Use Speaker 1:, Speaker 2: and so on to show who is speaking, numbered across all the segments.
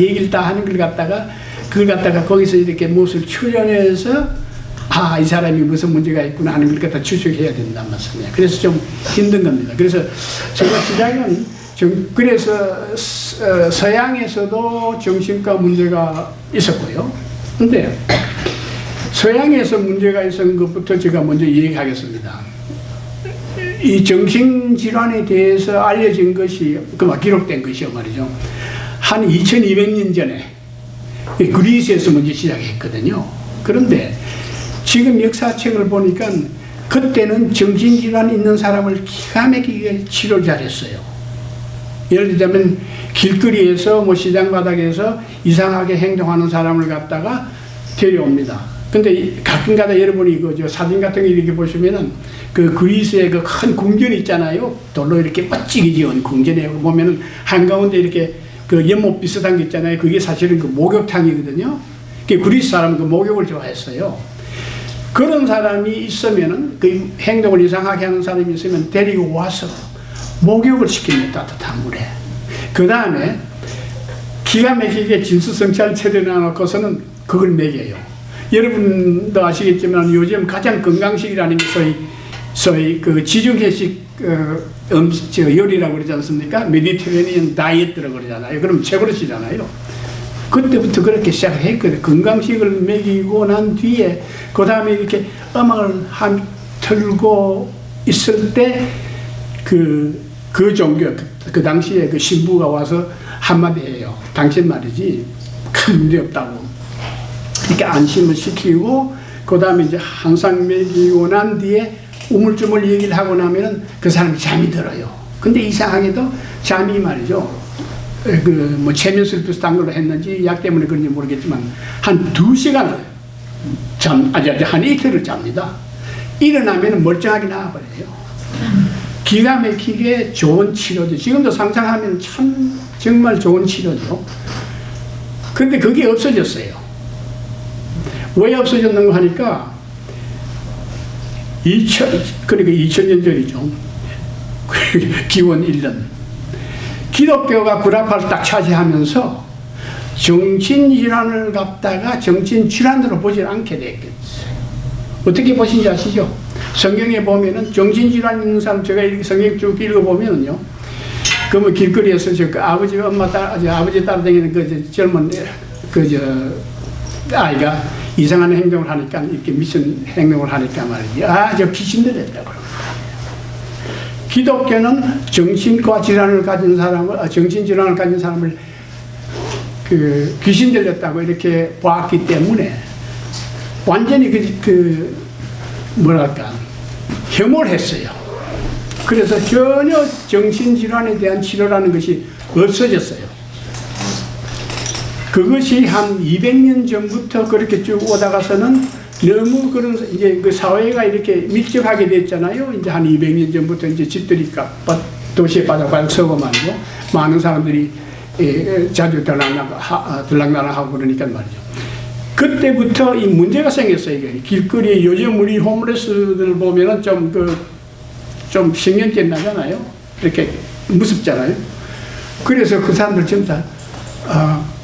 Speaker 1: 얘기를 다 하는 걸 갖다가 그걸 갖다가 거기서 이렇게 무엇을 추려내서 이 사람이 무슨 문제가 있구나 하는 걸 갖다 추적해야 된단 말씀이에요. 그래서 좀 힘든 겁니다. 그래서 제가 시작은 그래서 서양에서도 정신과 문제가 있었고요. 근데 서양에서 문제가 있었던 것부터 제가 먼저 얘기하겠습니다. 이 정신질환에 대해서 알려진 것이, 기록된 것이요 말이죠. 한 2200년 전에 그리스에서 먼저 시작했거든요. 그런데 지금 역사책을 보니까 그때는 정신질환 있는 사람을 기가 막히게 치료를 잘했어요. 예를 들자면 길거리에서 시장 바닥에서 이상하게 행동하는 사람을 갖다가 데려옵니다. 근데 가끔가다 여러분이 사진 같은 거 이렇게 보시면은 그 그리스의 그 큰 궁전 있잖아요. 돌로 이렇게 멋지게 지은 궁전에 보면은 한가운데 이렇게 그 연못 비슷한 게 있잖아요. 그게 사실은 그 목욕탕이거든요. 그리스 사람은 그 목욕을 좋아했어요. 그런 사람이 있으면은 그 행동을 이상하게 하는 사람이 있으면 데리고 와서 목욕을 시킵니다. 따뜻한 물에. 그 다음에 기가 막히게 진수성찬을 차려놔놓고서는 그걸 먹여요. 여러분도 아시겠지만 요즘 가장 건강식이라는 게 소위 그 지중해식 요리라고 그러지 않습니까? 메디테레니언 다이어트라고 그러잖아요. 그럼 최고로시잖아요. 그때부터 그렇게 시작을 했거든요. 건강식을 먹이고 난 뒤에 그 다음에 이렇게 음악을 틀고 있을 때 그 종교, 그 당시에 그 신부가 와서 한마디 해요. 당신 말이지 큰 문제 없다고. 이렇게 안심을 시키고 그 다음에 이제 항상 먹이고 난 뒤에 우물쭈물 얘기를 하고 나면은 그 사람이 잠이 들어요. 근데 이상하게도 잠이 말이죠. 최면술 비슷한 걸로 했는지 약 때문에 그런지 모르겠지만 한 2시간을 한 이틀을 잡니다. 일어나면 멀쩡하게 나와버려요. 기가 막히게 좋은 치료죠. 지금도 상상하면 참 정말 좋은 치료죠. 근데 그게 없어졌어요. 왜 없어졌는가 하니까 2000년 전이죠. 기원 1년. 기독교가 구라파를 딱 차지하면서 정신질환을 갖다가 정신질환으로 보지 않게 됐겠어요. 어떻게 보신지 아시죠? 성경에 보면은 정신질환 있는 사람, 제가 이렇게 성경 쭉 읽어보면은요, 길거리에서 아버지, 엄마, 아버지 따라다니는 젊은 아이가 이상한 행동을 하니까, 이렇게 미친 행동을 하니까 말이지. 저 귀신 들렸다고. 기독교는 정신과 질환을 가진 사람을, 정신질환을 가진 사람을 귀신 들렸다고 이렇게 보았기 때문에 완전히 혐오를 했어요. 그래서 전혀 정신질환에 대한 치료라는 것이 없어졌어요. 그것이 한 200년 전부터 그렇게 쭉 오다가서는 너무 이제 그 사회가 이렇게 밀접하게 됐잖아요. 이제 한 200년 전부터 이제 집들이 도시에 바닥바닥 서고만고 많은 사람들이 자주 들락날락하고 그러니까 말이죠. 그때부터 이 문제가 생겼어요. 이게 길거리에 요즘 우리 홈레스들 보면은 좀 신경질 나잖아요. 이렇게 무섭잖아요. 그래서 그 사람들 전부 다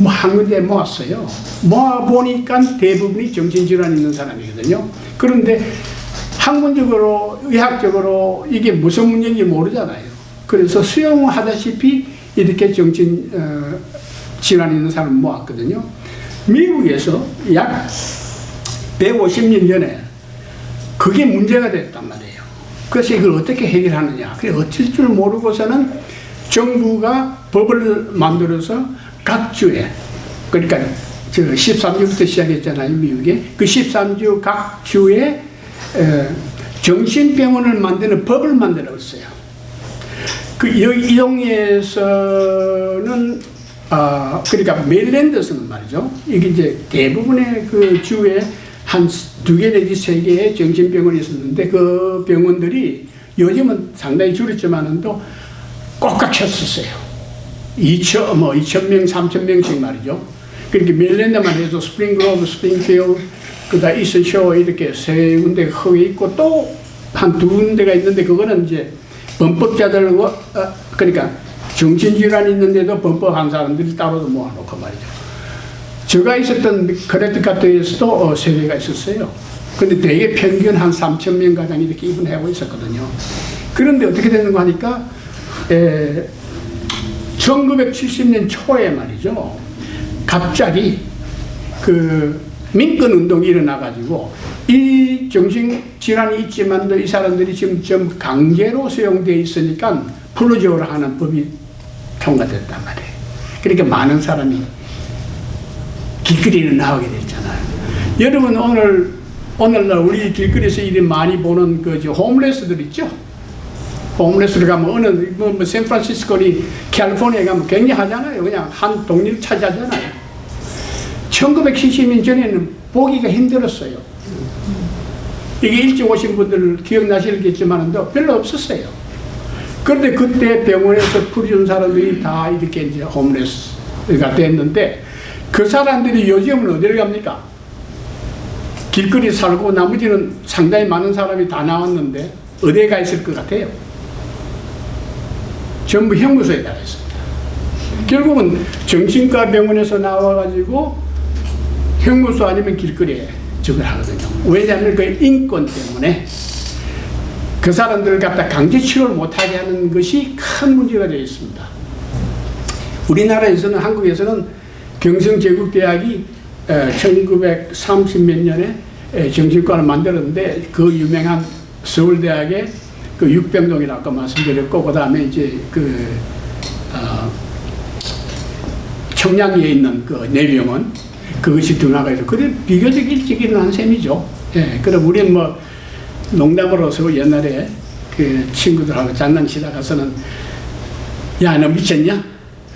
Speaker 1: 한 군데 모았어요. 모아보니까 대부분이 정신질환 있는 사람이거든요. 그런데 학문적으로, 의학적으로 이게 무슨 문제인지 모르잖아요. 그래서 수용하다시피 이렇게 정신질환 있는 사람을 모았거든요. 미국에서 약 150년 전에 그게 문제가 됐단 말이에요. 그래서 이걸 어떻게 해결하느냐. 그래 어쩔 줄 모르고서는 정부가 법을 만들어서 각 주에, 그러니까 13주부터 시작했잖아요, 미국에. 그 13주 각 주에 정신병원을 만드는 법을 만들었어요. 이 동네에서는 그러니까 메릴랜드에서는 말이죠. 이게 이제 대부분의 그 주에 한 2개 내지 3개의 정신병원이 있었는데 그 병원들이 요즘은 상당히 줄었지만은 또 꽉 찼었어요. 2,000명, 3,000명씩 말이죠. 그러니까 메릴랜드만 해도 스프링그로브, 스프링필드, 그다음 이스쇼 이렇게 3군데가 거기 있고 또 한 2군데가 있는데 그거는 이제 범법자들 그러니까 정신질환이 있는데도 범법한 사람들이 따로도 모아놓고 말이죠. 제가 있었던 커네티컷에서도 3개가 있었어요. 근데 대개 평균 한 3,000명 가량 이렇게 입원하고 있었거든요. 그런데 어떻게 되는가 하니까 1970년 초에 말이죠. 갑자기 그 민권 운동이 일어나가지고 이 정신질환이 있지만도 이 사람들이 지금 좀 강제로 수용되어 있으니까 풀어주라 하는 법이 통과됐단 말이에요. 그러니까 많은 사람이 길거리에 나오게 됐잖아요. 여러분 오늘날 우리 길거리에서 이리 많이 보는 그 홈레스들 있죠? 홈레스를 가면 뭐 샌프란시스코니 캘리포니아에 가면 굉장하잖아요. 그냥 한 동네를 차지하잖아요. 1970년 전에는 보기가 힘들었어요. 이게 일찍 오신 분들 기억나시겠지만 별로 없었어요. 그런데 그때 병원에서 풀어준 사람들이 다 이렇게 이제 홈레스가 됐는데 그 사람들이 요즘은 어디를 갑니까? 길거리 살고 나머지는 상당히 많은 사람이 다 나왔는데 어디에 가 있을 것 같아요? 전부 형무소에 가 있습니다. 결국은 정신과 병원에서 나와가지고 형무소 아니면 길거리에 저걸 하거든요. 왜냐하면 그 인권 때문에 그 사람들을 갖다 강제 치료를 못하게 하는 것이 큰 문제가 되어 있습니다. 우리나라에서는 한국에서는 경성제국대학이 1930 몇 년에 정신과를 만들었는데 그 유명한 서울대학의 그 육병동이라고 아까 말씀드렸고 그 다음에 이제 청량리에 있는 그 내병원 그것이 둔화가있어. 그래 비교적 일찍 일어난 셈이죠. 예, 그럼 우리는 뭐 농담으로서 옛날에 그 친구들하고 장난치다 가서는 야 너 미쳤냐?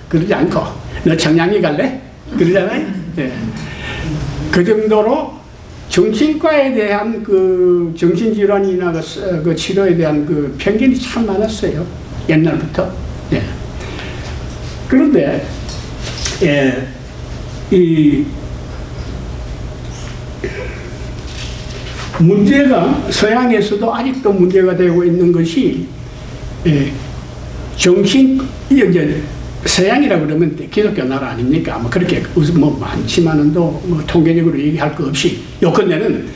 Speaker 1: 그러지 않고 너 청량리 갈래? 그러잖아요. 예. 그 정도로 정신과에 대한 그 정신질환이나 그 치료에 대한 그 편견이 참 많았어요. 옛날부터. 예. 그런데 이 문제가 서양에서도 아직도 문제가 되고 있는 것이 이제 서양이라고 그러면 기독교 나라 아닙니까? 뭐 그렇게 뭐 많지만은도 뭐 통계적으로 얘기할 거 없이 요컨대는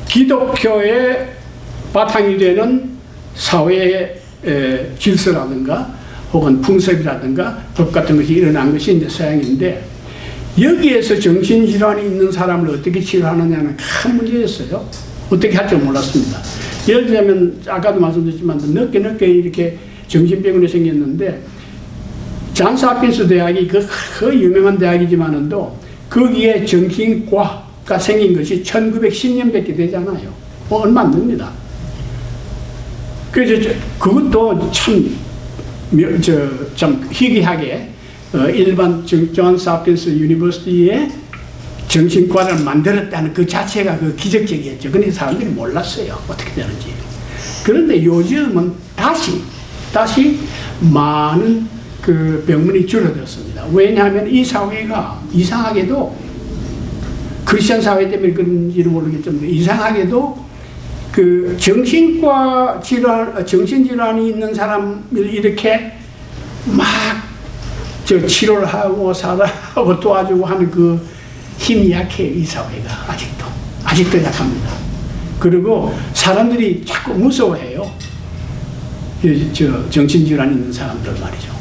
Speaker 1: 기독교의 바탕이 되는 사회의 질서라든가 혹은 풍습이라든가 법 같은 것이 일어난 것이 이제 서양인데 여기에서 정신질환이 있는 사람을 어떻게 치료하느냐는 큰 문제였어요. 어떻게 할 줄 몰랐습니다. 예를 들자면 아까도 말씀드렸지만 늦게 이렇게 정신병원이 생겼는데 존스 홉킨스 대학이 그 유명한 대학이지만은도 거기에 정신과가 생긴 것이 1910년밖에 되잖아요. 얼마 안 됩니다. 그래서 그것도 참 희귀하게 일반 존스 홉킨스 유니버시티에 정신과를 만들었다는 그 자체가 그 기적적이었죠. 근데 사람들이 몰랐어요. 어떻게 되는지. 그런데 요즘은 다시 많은 그 병문이 줄어들었습니다. 왜냐하면 이 사회가 이상하게도 크리스천 사회 때문에 그런지는 모르겠지만 이상하게도 그 정신질환이 있는 사람을 이렇게 막 치료를 하고 사람하고 도와주고 하는 그 힘이 약해요. 이 사회가 아직도 약합니다. 그리고 사람들이 자꾸 무서워해요. 정신질환 있는 사람들 말이죠.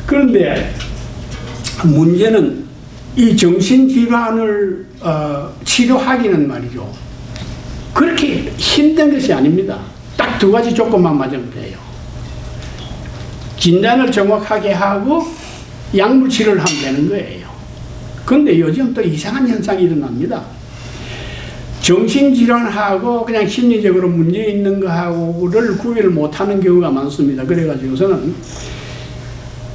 Speaker 1: 그런데 문제는 이 정신질환을 치료하기는 말이죠. 그렇게 힘든 것이 아닙니다. 딱 2가지 조건만 맞으면 돼요. 진단을 정확하게 하고 약물 치료를 하면 되는 거예요. 그런데 요즘 또 이상한 현상이 일어납니다. 정신질환하고 그냥 심리적으로 문제 있는 거하고를 구별을 못하는 경우가 많습니다. 그래가지고서는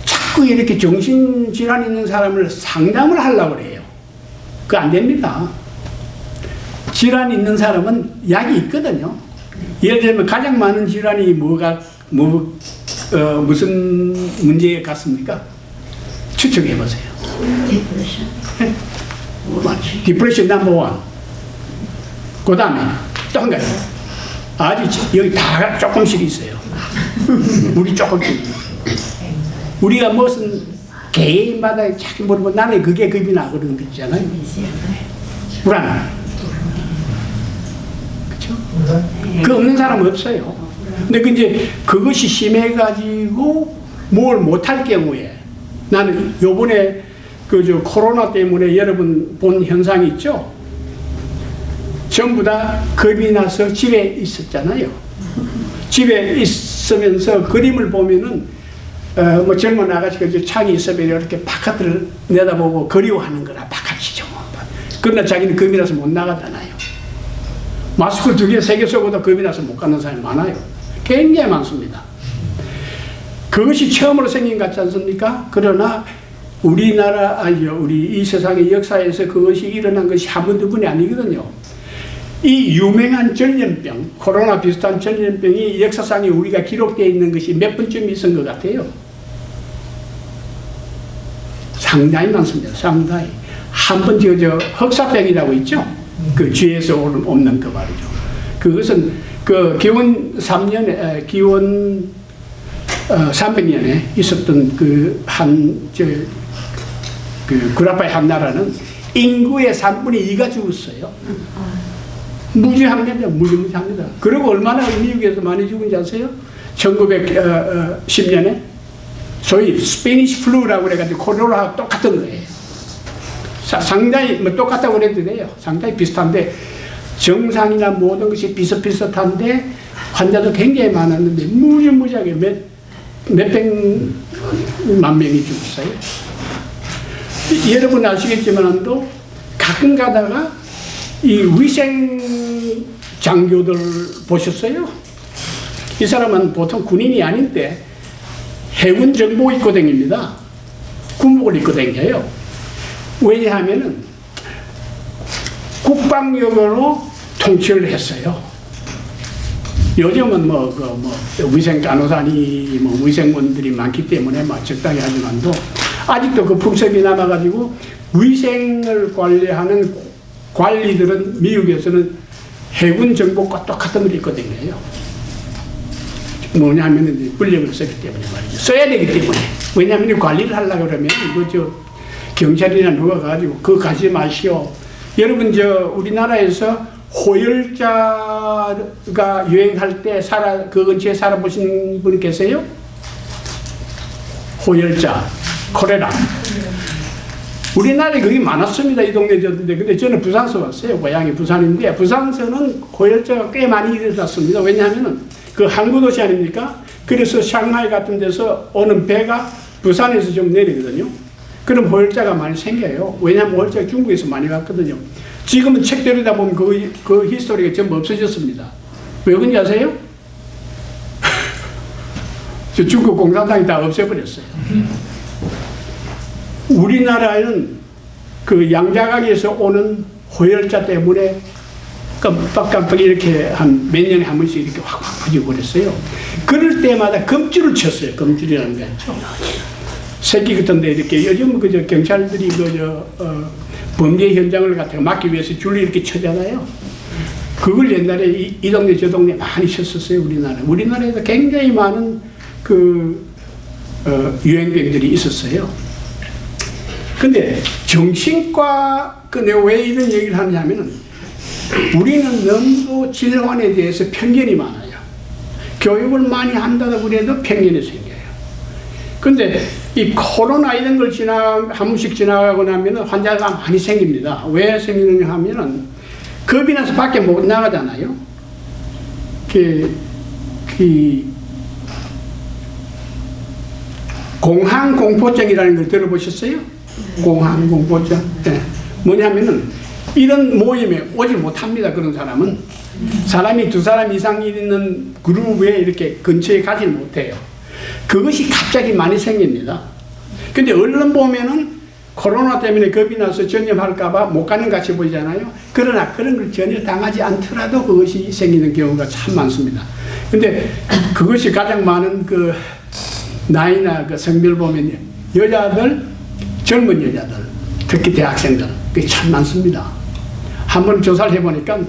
Speaker 1: 자꾸 이렇게 정신질환 있는 사람을 상담을 하려고 해요. 그거 안 됩니다. 질환 있는 사람은 약이 있거든요. 예를 들면 가장 많은 질환이 무슨 문제 같습니까? 추측해 보세요. 디프레션 넘버 원. 그 다음에 또 한 가지. 아주 여기 다 조금씩 있어요. 우리 조금씩. 우리가 무슨 개인마다 자꾸 물어보면 나는 그게 겁이 나 그런 거 있잖아요. 불안. 그렇죠? 그 없는 사람은 없어요. 근데 이제 그것이 심해가지고 뭘 못할 경우에 나는 요번에 코로나 때문에 여러분 본 현상이 있죠? 전부 다 겁이 나서 집에 있었잖아요. 집에 있으면서 그림을 보면은 뭐 젊은 아가씨가 창이 있으면 이렇게 바깥을 내다보고 그리워하는 거나 바깥이죠. 그러나 자기는 겁이 나서 못 나가잖아요. 마스크 2개, 3개 쓰고도 겁이 나서 못 가는 사람이 많아요. 굉장히 많습니다. 그것이 처음으로 생긴 것 같지 않습니까? 그러나 우리나라, 아니요, 우리 이 세상의 역사에서 그것이 일어난 것이 한 번, 두 번이 아니거든요. 이 유명한 전염병, 코로나 비슷한 전염병이 역사상에 우리가 기록되어 있는 것이 몇 번쯤 있은 것 같아요? 상당히 많습니다. 상당히. 한 번 흑사병이라고 있죠? 그 쥐에서 옮는 그 말이죠. 그것은 그 기원 3년에, 기원 300년에 있었던 구라파의 한 나라는 인구의 3분의 2가 죽었어요. 무지합니다. 무지합니다. 그리고 얼마나 미국에서 많이 죽은지 아세요? 1910년에 소위 스페니시 플루라고 그래가지고 코로나하고 똑같은 거예요. 상당히 뭐 똑같다고 그래도 돼요. 상당히 비슷한데 정상이나 모든 것이 비슷비슷한데 환자도 굉장히 많았는데 무지무지하게 몇백만 명이 죽었어요. 여러분 아시겠지만도 가끔 가다가 이 위생 장교들 보셨어요? 이 사람은 보통 군인이 아닌데 해군 정복 입고 다닙니다. 군복을 입고 다녀요. 왜냐하면은 국방력으로 통치를 했어요. 요즘은 위생 간호사니 위생원들이 많기 때문에 적당히 하지만도 아직도 그 풍습이 남아가지고 위생을 관리하는 관리들은 미국에서는 해군 정복과 똑같은 걸 입고 다녀요. 뭐냐면 권력을 쓰기 때문에 말이죠. 써야 되기 때문에. 왜냐하면 관리를 하려고 그러면 이거 경찰이나 누가 가지고 그거 가지 마시오. 여러분 우리나라에서 호열자가 유행할 때 그 근처에 살아보신 분 계세요? 호열자, 코레라. 우리나라에 그게 많았습니다. 이 동네 저인데. 근데 저는 부산서 왔어요. 고향이 부산인데 부산서는 호열자가 꽤 많이 일어났습니다. 왜냐하면 그 항구도시 아닙니까? 그래서 상하이 같은 데서 오는 배가 부산에서 좀 내리거든요. 그럼 호열자가 많이 생겨요. 왜냐하면 호열자가 중국에서 많이 갔거든요. 지금은 책 들여다 보면 그 히스토리가 전부 없어졌습니다. 왜 그런지 아세요? 저 중국 공산당이 다 없애버렸어요. 우리나라에는 그 양자강에서 오는 호열자 때문에 깜빡깜빡 이렇게 한 몇 년에 한 번씩 이렇게 확확 퍼지고 그랬어요. 그럴 때마다 검줄을 쳤어요. 검줄이라는 게 있죠. 새끼 같은데 이렇게 요즘 경찰들이 범죄 현장을 갖다가 막기 위해서 줄을 이렇게 쳐잖아요. 그걸 옛날에 이 동네 저 동네 많이 쳤었어요. 우리나라에도 굉장히 많은 유행병들이 있었어요. 근데 정신과 내가 왜 이런 얘기를 하냐면은 우리는 너무 질환에 대해서 편견이 많아요. 교육을 많이 한다고 그래도 편견이 생겨요. 근데 이 코로나 이런 걸 한 번씩 지나가고 나면은 환자가 많이 생깁니다. 왜 생기느냐 하면은 겁이 나서 밖에 못 나가잖아요. 공황공포증이라는 걸 들어보셨어요? 공황공포증. 네. 뭐냐면은 이런 모임에 오질 못합니다. 그런 사람은. 사람이 2사람 이상 있는 그룹에 이렇게 근처에 가지 못해요. 그것이 갑자기 많이 생깁니다. 근데 얼른 보면은 코로나 때문에 겁이 나서 전염할까봐 못 가는 것 같이 보이잖아요. 그러나 그런 걸 전혀 당하지 않더라도 그것이 생기는 경우가 참 많습니다. 근데 그것이 가장 많은 나이나 성별 보면 여자들, 젊은 여자들, 특히 대학생들, 그게 참 많습니다. 한번 조사를 해보니까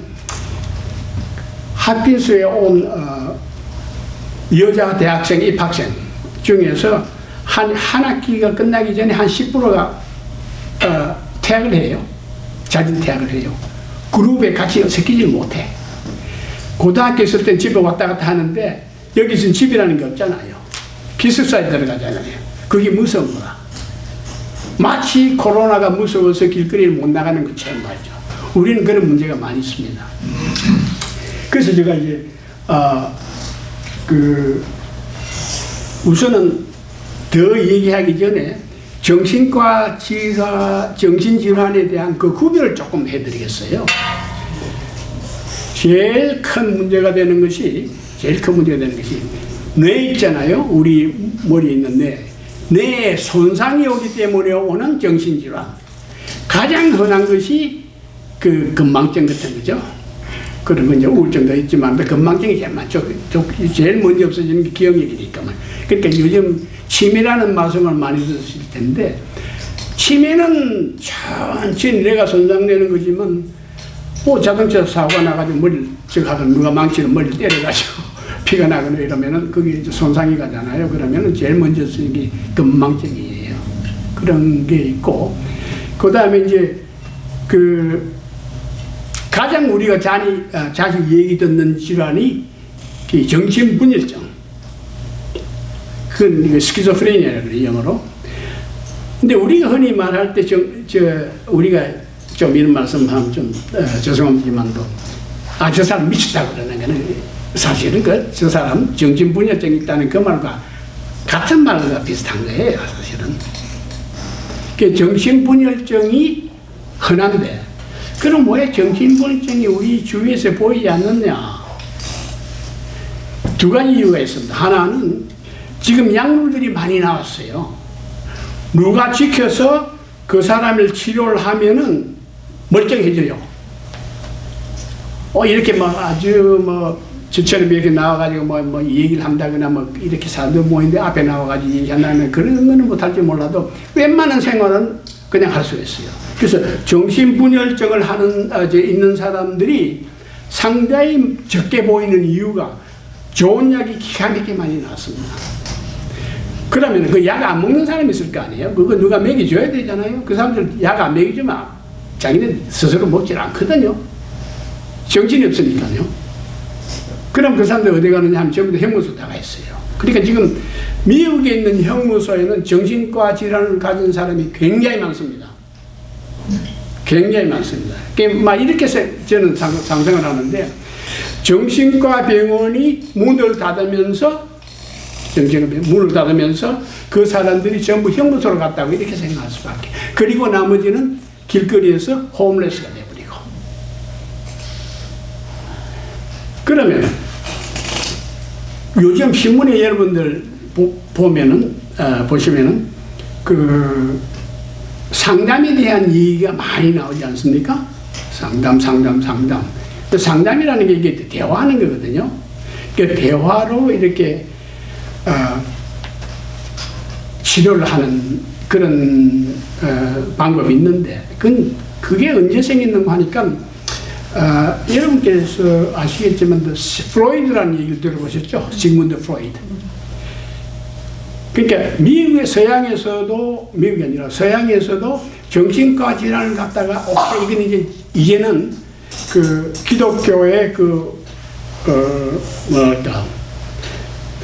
Speaker 1: 핫빈스에 온 여자 대학생 입학생 중에서 한 학기가 끝나기 전에 한 10%가 퇴학을 해요. 자진 퇴학을 해요. 그룹에 같이 섞이질 못해. 고등학교 있을 땐 집에 왔다 갔다 하는데 여기서는 집이라는 게 없잖아요. 기숙사에 들어가잖아요. 그게 무서운 거라. 마치 코로나가 무서워서 길거리를 못 나가는 것처럼 말이죠. 우리는 그런 문제가 많이 있습니다. 그래서 제가 이제 우선은 더 얘기하기 전에 정신과 정신질환에 대한 그 구별을 조금 해드리겠어요. 제일 큰 문제가 되는 것이 뇌 있잖아요. 우리 머리에 있는 뇌에 손상이 오기 때문에 오는 정신질환. 가장 흔한 것이 그 건망증 같은 거죠. 그런 건 이제 우울증도 있지만 건망증이 제일 많죠. 제일 먼저 없어지는 게 기억력이니까만. 그러니까 요즘 치매라는 말씀을 많이 들으실 텐데, 치매는 천천히 뇌가 손상되는 거지만 자동차 사고가 나가지고 머리를 누가 망치로 머리를 때려가지고 피가 나거나 이러면은 그게 이제 손상이 가잖아요. 그러면은 제일 먼저 쓰는 게 건망증이에요. 그런 게 있고, 그 다음에 이제 가장 우리가 자주 얘기 듣는 질환이 정신분열증. 그건 스키조프레니아라고 그래요, 영어로. 근데 우리가 흔히 말할 때 우리가 좀 이런 말씀하면 좀 죄송합니다만도 저 사람 미쳤다고 그러는 거는 사실은 저 사람 정신분열증이 있다는 그 말과 같은 말과 비슷한 거예요, 사실은. 정신분열증이 흔한데, 그럼 왜 정신분열증이 우리 주위에서 보이지 않느냐? 두 가지 이유가 있습니다. 하나는 지금 약물들이 많이 나왔어요. 누가 지켜서 그 사람을 치료를 하면은 멀쩡해져요. 이렇게 아주 저처럼 이렇게 나와가지고 얘기를 한다거나 이렇게 사람들 모이는데 앞에 나와가지고 얘기한다거나 그런 거는 못할지 몰라도 웬만한 생활은 그냥 할 수 있어요. 그래서 정신분열증을 있는 사람들이 상당히 적게 보이는 이유가 좋은 약이 기가 막히게 많이 나왔습니다. 그러면 그 약 안 먹는 사람이 있을 거 아니에요? 그거 누가 먹여줘야 되잖아요? 그 사람들 약 안 먹여주면 자기는 스스로 먹질 않거든요. 정신이 없으니까요. 그럼 그 사람들 어디 가느냐 하면 전부 다 형무소 다 가 있어요. 그러니까 지금 미국에 있는 형무소에는 정신과 질환을 가진 사람이 굉장히 많습니다. 굉장히 많습니다. 이렇게 저는 상상을 하는데, 정신과 병원이 문을 닫으면서 그 사람들이 전부 형무소로 갔다고 이렇게 생각할 수밖에. 그리고 나머지는 길거리에서 홈레스가 돼버리고. 그러면 요즘 신문에 여러분들 보시면은 상담에 대한 얘기가 많이 나오지 않습니까? 상담. 상담이라는 게 이게 대화하는 거거든요. 그러니까 대화로 이렇게 치료를 하는 그런 방법이 있는데, 그게 언제 생겼는가 하니까 여러분께서 아시겠지만 프로이드라는 얘기를 들어보셨죠? 시그문드 프로이드. 그러니까 미국이 아니라 서양에서도 정신과 질환을 갖다가 이건 이제는 기독교의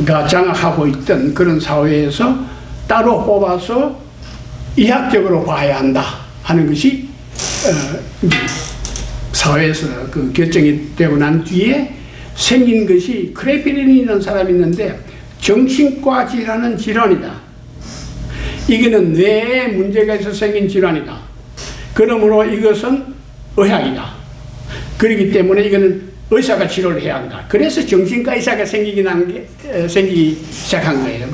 Speaker 1: 가 장악하고 있던 그런 사회에서 따로 뽑아서 이학적으로 봐야 한다 하는 것이 사회에서 결정이 되고 난 뒤에 생긴 것이 크레피린이라는 사람이 있는데, 정신과 질환은 질환이다. 이거는 뇌에 문제가 있어서 생긴 질환이다. 그러므로 이것은 의학이다. 그렇기 때문에 이거는 의사가 치료를 해야 한다. 그래서 정신과 의사가 생기기 시작한 거예요.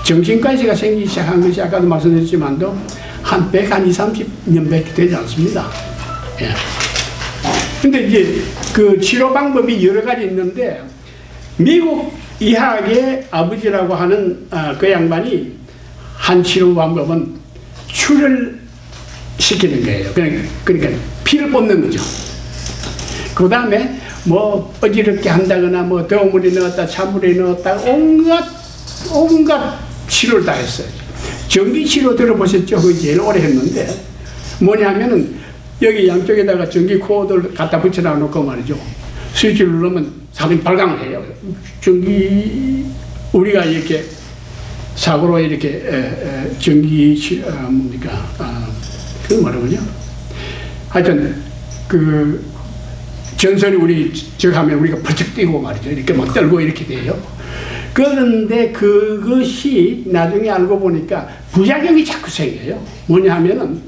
Speaker 1: 정신과 의사가 생기기 시작한 것이 아까도 말씀드렸지만도 한 120-30년밖에 되지 않습니다. 예. 근데 이제 그 치료 방법이 여러 가지 있는데, 미국 의학의 아버지라고 하는 그 양반이 한 치료 방법은 출혈 시키는 거예요. 그러니까 피를 뽑는 거죠. 그 다음에 어지럽게 한다거나 더운물에 넣었다 찬물에 넣었다 온갖 치료를 다 했어요. 전기 치료 들어보셨죠? 그게 제일 오래 했는데 뭐냐면은 여기 양쪽에다가 전기 코드를 갖다 붙여놔 놓고 말이죠. 스위치를 누르면 사람이 발광을 해요. 전기 우리가 이렇게 사고로 이렇게 전기 뭡니까 그 뭐라 그러죠? 하여튼 그 전선이 우리 저기 하면 우리가 벌쩍 뛰고 말이죠. 이렇게 막 떨고 이렇게 돼요. 그런데 그것이 나중에 알고 보니까 부작용이 자꾸 생겨요. 뭐냐 하면은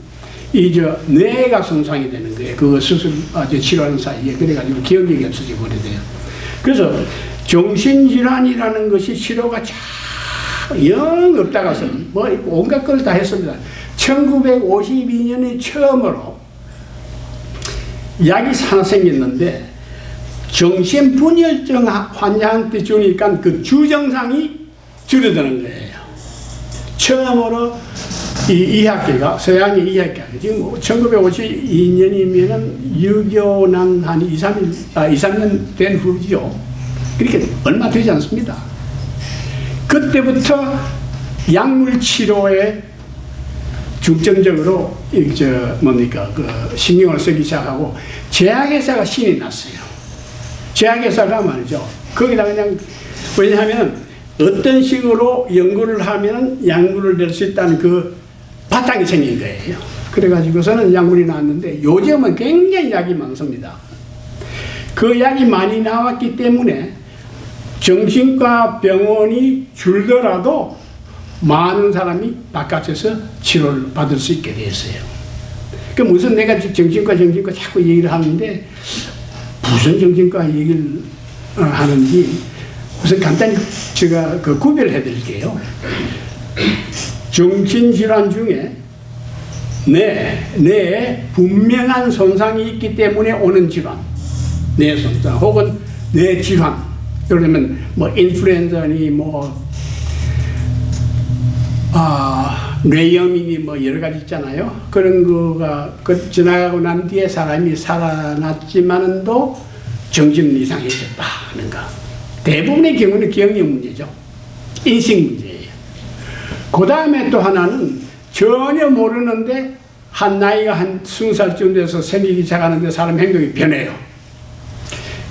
Speaker 1: 뇌가 손상이 되는 거예요. 그거 수술 치료하는 사이에. 그래가지고 기억력이 없어지고 그래 돼요. 그래서 정신질환이라는 것이 치료가 영 없다가서는 뭐 온갖 걸 다 했습니다. 1952년에 처음으로 약이 하나 생겼는데 정신분열증 환자한테 주니까 그 주증상이 줄어드는 거예요. 처음으로 이 의학계가, 서양의 의학계가, 지금 1952년이면은 6.25 난 한 2, 3년 된 후죠. 그렇게 얼마 되지 않습니다. 그때부터 약물 치료에 중점적으로 신경을 쓰기 시작하고 제약회사가 신이 났어요. 제약회사가 말이죠. 거기다 그냥 왜냐하면 어떤 식으로 연구를 하면 약물을 낼 수 있다는 그 바탕이 생긴 거예요. 그래가지고서는 약물이 나왔는데 요즘은 굉장히 약이 많습니다. 그 약이 많이 나왔기 때문에 정신과 병원이 줄더라도 많은 사람이 바깥에서 치료를 받을 수 있게 됐어요. 그 무슨 내가 정신과 자꾸 얘기를 하는데 무슨 정신과 얘기를 하는지 우선 간단히 제가 그 구별해 드릴게요. 정신질환 중에 뇌에 분명한 손상이 있기 때문에 오는 질환, 뇌 손상 혹은 뇌 질환, 그러면 뭐 인플루엔자니 뇌염이니 뭐 여러 가지 있잖아요. 그런 거가 지나가고 난 뒤에 사람이 살아났지만도 정신 이상해졌다 하는 거. 대부분의 경우는 기억력 문제죠. 인식 문제예요. 그 다음에 또 하나는 전혀 모르는데 한 나이가 한 20살쯤 돼서 생기기 시작하는데 사람 행동이 변해요.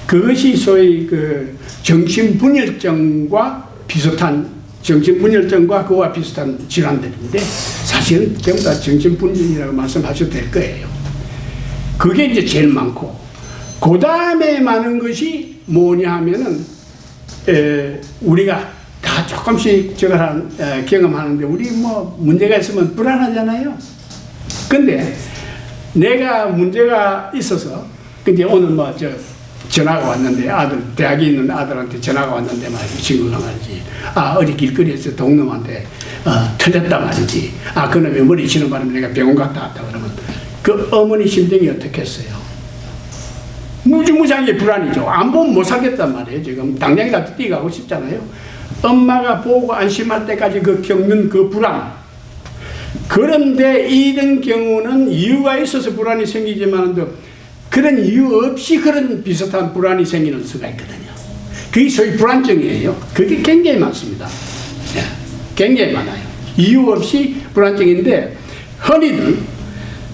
Speaker 1: 그것이 소위 그 정신분열증과 그와 비슷한 질환들인데 사실은 전부 다 정신분열이라고 말씀하셔도 될 거예요. 그게 이제 제일 많고 그 다음에 많은 것이 뭐냐 하면은 우리가 다 조금씩 경험하는데 우리 뭐 문제가 있으면 불안하잖아요. 근데 내가 문제가 있어서 근데 오늘 전화가 왔는데 대학에 있는 아들한테 전화가 왔는데 말이지, 친구가 말이지. 어디 길거리에서 동놈한테 틀렸다 말이지. 그놈이 머리 치는 바람에 내가 병원 갔다 왔다 그러면 그 어머니 심정이 어떻겠어요? 무지무지하게 불안이죠. 안 보면 못 살겠단 말이에요. 지금 당장이라도 뛰어가고 싶잖아요. 엄마가 보고 안심할 때까지 그 겪는 그 불안. 그런데 이런 경우는 이유가 있어서 불안이 생기지만도 그런 이유 없이 그런 비슷한 불안이 생기는 수가 있거든요. 그게 소위 불안증이에요. 그게 굉장히 많습니다. 굉장히 많아요. 이유 없이 불안증인데 흔히들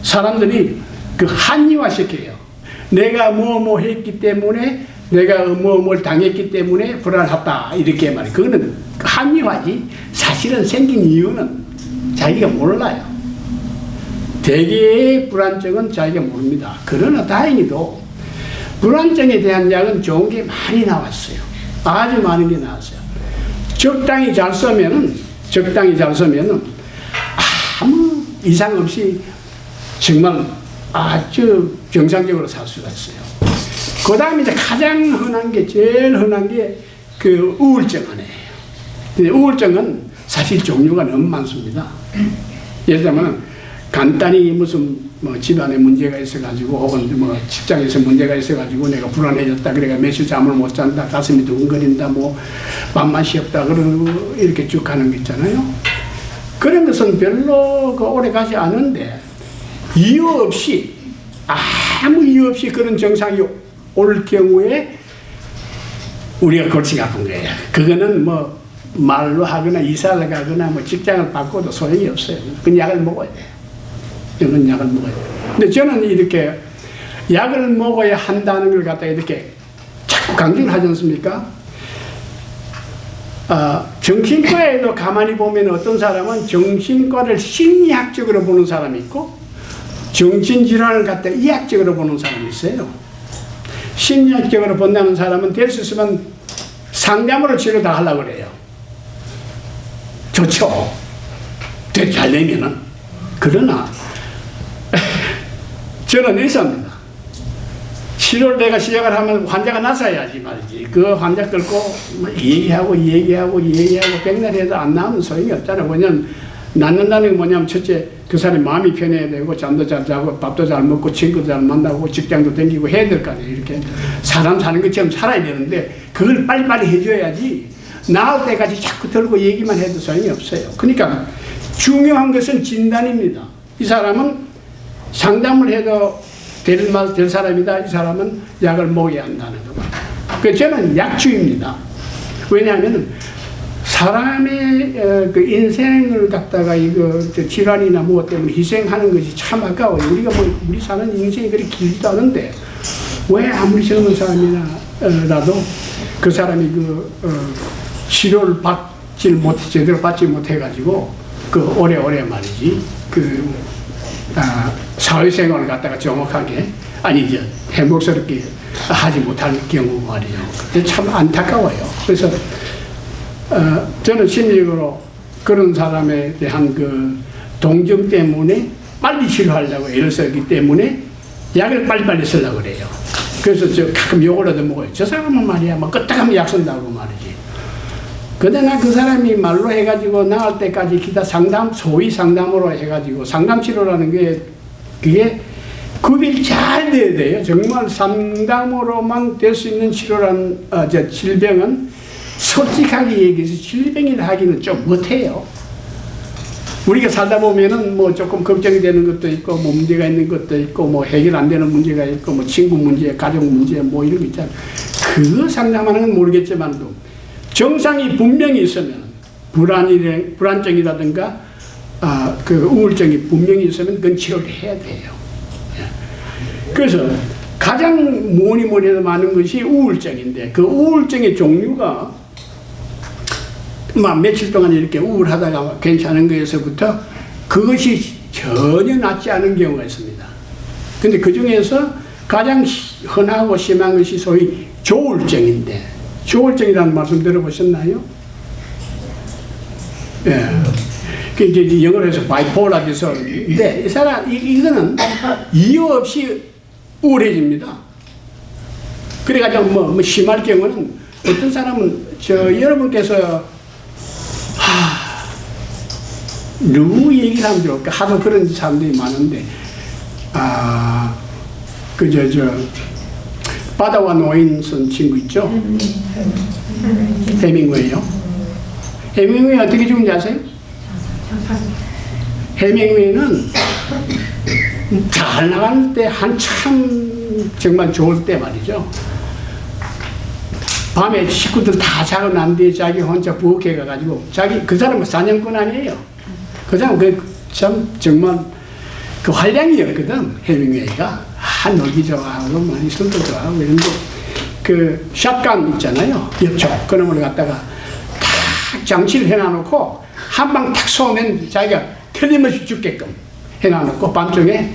Speaker 1: 사람들이 그 한의화시켜요. 내가 뭐 했기 때문에 내가 뭘 당했기 때문에 불안하다 이렇게 말해요. 그거는 한의화지 사실은 생긴 이유는 자기가 몰라요. 대개의 불안증은 자기가 모릅니다. 그러나 다행히도 불안증에 대한 약은 좋은 게 많이 나왔어요. 아주 많은 게 나왔어요. 적당히 잘 쓰면은 아무 이상 없이 정말 아주 정상적으로 살 수가 있어요. 그 다음에 이제 제일 흔한 게 그 우울증 하나예요. 근데 우울증은 사실 종류가 너무 많습니다. 예를 들면 간단히 무슨 집안에 문제가 있어가지고 혹은 직장에서 문제가 있어가지고 내가 불안해졌다. 그래가 며칠 잠을 못 잔다. 가슴이 두근거린다. 밥맛이 없다. 그러고 이렇게 쭉 가는 거 있잖아요. 그런 것은 별로 오래 가지 않은데 아무 이유 없이 그런 증상이 올 경우에 우리가 골치가 아픈 거예요. 그거는 말로 하거나 이사를 가거나 뭐 직장을 바꿔도 소용이 없어요. 그 약을 먹어야 돼요. 이런 약을 먹어야 돼요. 근데 저는 이렇게 약을 먹어야 한다는 걸 갖다가 이렇게 자꾸 강조를 하지 않습니까? 정신과에도 가만히 보면 어떤 사람은 정신과를 심리학적으로 보는 사람이 있고 정신질환을 갖다 이학적으로 보는 사람이 있어요. 심리학적으로 본다는 사람은 될 수 있으면 상담으로 치료 다 하려고 그래요. 좋죠. 잘 되면은. 그러나 저는 의사입니다. 치료를 내가 시작을 하면 환자가 나서야지 말이지. 그 환자 끌고 얘기하고 백날 해도 안 나오면 소용이 없잖아요. 왜냐면 낫는다는 게 뭐냐면 첫째 그 사람이 마음이 편해야 되고 잠도 잘 자고 밥도 잘 먹고 친구도 잘 만나고 직장도 다니고 해야 될 거 아니에요. 이렇게 사람 사는 것처럼 살아야 되는데 그걸 빨리빨리 해줘야지 나을 때까지 자꾸 들고 얘기만 해도 소용이 없어요. 그러니까 중요한 것은 진단입니다. 이 사람은 상담을 해도 될 사람이다. 이 사람은 약을 먹어야 한다는 거. 그 저는 약주입니다. 왜냐하면 사람의 그 인생을 갖다가 이거 질환이나 무엇 때문에 희생하는 것이 참 아까워요. 우리 사는 인생이 그리 길지도 않은데 왜 아무리 젊은 사람이라도 그 사람이 치료를 제대로 받지 못해가지고 오래오래 말이지 사회생활을 갖다가 정확하게 행복스럽게 하지 못할 경우 말이죠. 참 안타까워요. 그래서 저는 심리적으로 그런 사람에 대한 동정 때문에 빨리 치료하려고 애를 쓰기 때문에 약을 빨리빨리 쓰려고 그래요. 그래서 저 가끔 욕을 얻어먹어요. 저 사람은 말이야 막 끄떡하면 약 쓴다고 말이지. 그러나 그 사람이 말로 해가지고 나을 때까지 기타 소위 상담으로 해가지고 상담치료라는 게 그게 구별이 잘 돼야 돼요. 정말 상담으로만 될 수 있는 치료라는 질병은 솔직하게 얘기해서 질병이라 하기는 좀 못해요. 우리가 살다 보면은 뭐 조금 걱정이 되는 것도 있고 뭐 문제가 있는 것도 있고 뭐 해결 안 되는 문제가 있고 뭐 친구 문제, 가족 문제 뭐 이런 거 있잖아요. 그거 상담하는 건 모르겠지만도 정상이 분명히 있으면 불안증이라든가 우울증이 분명히 있으면 그건 치료를 해야 돼요. 그래서 가장 뭐니 해도 많은 것이 우울증인데 그 우울증의 종류가 며칠 동안 이렇게 우울하다가 괜찮은 거에서부터 그것이 전혀 낫지 않은 경우가 있습니다. 근데 그 중에서 가장 흔하고 심한 것이 소위 조울증인데 조울증이라는 말씀 들어보셨나요? 예. 그 이제 영어로 해서 바이폴라 디소르인데 이거는 이유 없이 우울해집니다. 그래가지고 뭐 심할 경우는 어떤 사람은 여러분께서 누구 얘기를 하면 좋을까? 하도 그런 사람들이 많은데 바다와 노인 쓴 친구 있죠? 해밍웨이요. 해밍웨이 어떻게 죽은지 아세요? 해밍웨이는 잘 나갈 때 한참 정말 좋을 때 말이죠. 밤에 식구들 다 자고 난 뒤에 자기 혼자 부엌에 가가지고 그 사람은 사냥꾼 아니에요. 그 사람 참 정말 활량이었거든. 해밍웨이가 놀기 좋아하고 많이 술도 좋아하고 이런데 샷건 있잖아요. 엽총 그놈을 갖다가 탁 장치를 해놔놓고 한 방 탁 쏘면 자기가 틀림없이 죽게끔 해놔놓고 밤중에